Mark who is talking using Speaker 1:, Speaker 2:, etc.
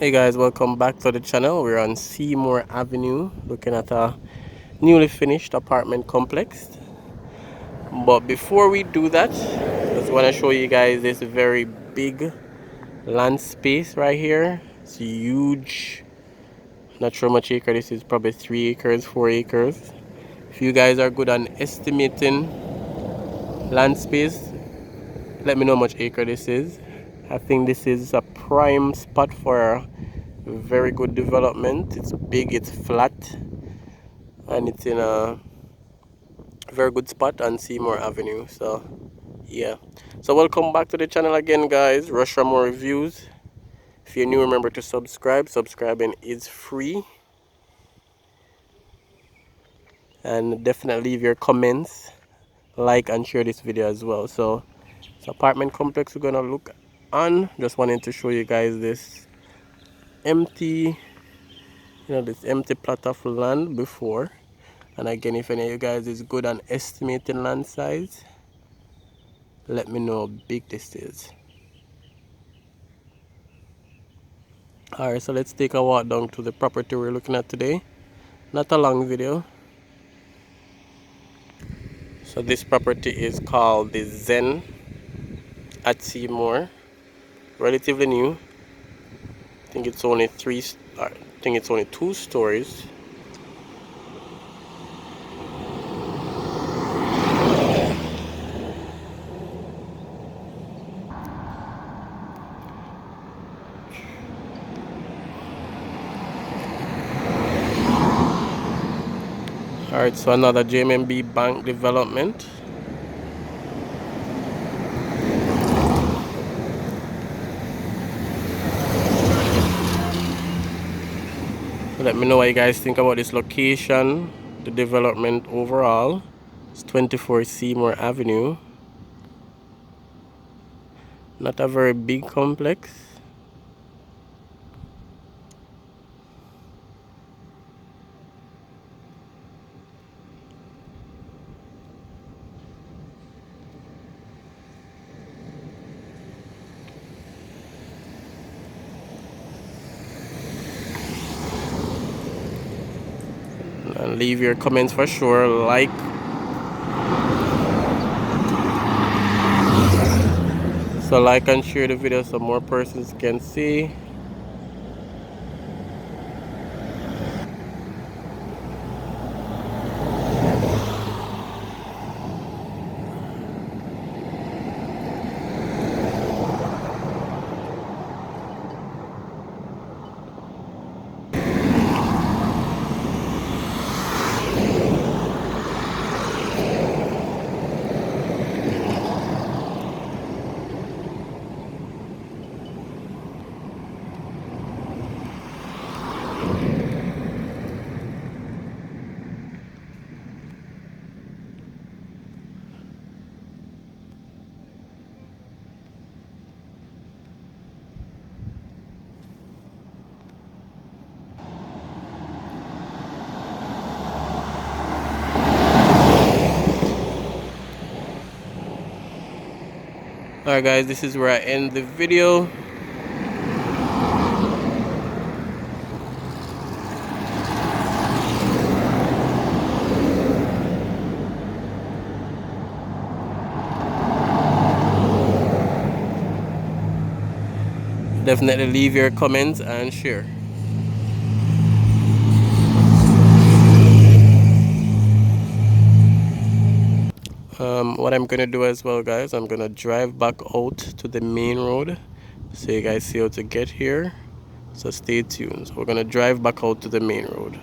Speaker 1: Hey guys, welcome back to the channel. We're on Seymore Avenue looking at a newly finished apartment complex. But before we do that, just want to show you guys this very big land space right here. It's huge. Not sure how much acre this is, probably 3 acres, 4 acres. If you guys are good on estimating land space, let me know how much acre this is. I think this is a prime spot for very good development. It's big, it's flat, and it's in a very good spot on Seymore Avenue. So yeah, so welcome back to the channel again, guys. Rush for more reviews. If you're new, remember to subscribe. Subscribing is free, and definitely leave your comments, like and share this video as well. So it's apartment complex we're gonna look on. Just wanted to show you guys this empty, this empty plot of land before. And again, if any of you guys is good on estimating land size, let me know how big this is. Alright, so let's take a walk down to the property we're looking at today. Not a long video. So this property is called the Zen at Seymore. Relatively new. I think it's only two stories. Alright, so another JMB Bank development. Let me know what you guys think about this location, the development overall. It's 24 Seymore Avenue. Not a very big complex. And leave your comments for sure. Like and share the video so more persons can see. Alright guys, this is where I end the video. Definitely leave your comments and share. What I'm gonna do as well, guys, I'm gonna drive back out to the main road so you guys see how to get here. So stay tuned. So we're gonna drive back out to the main road.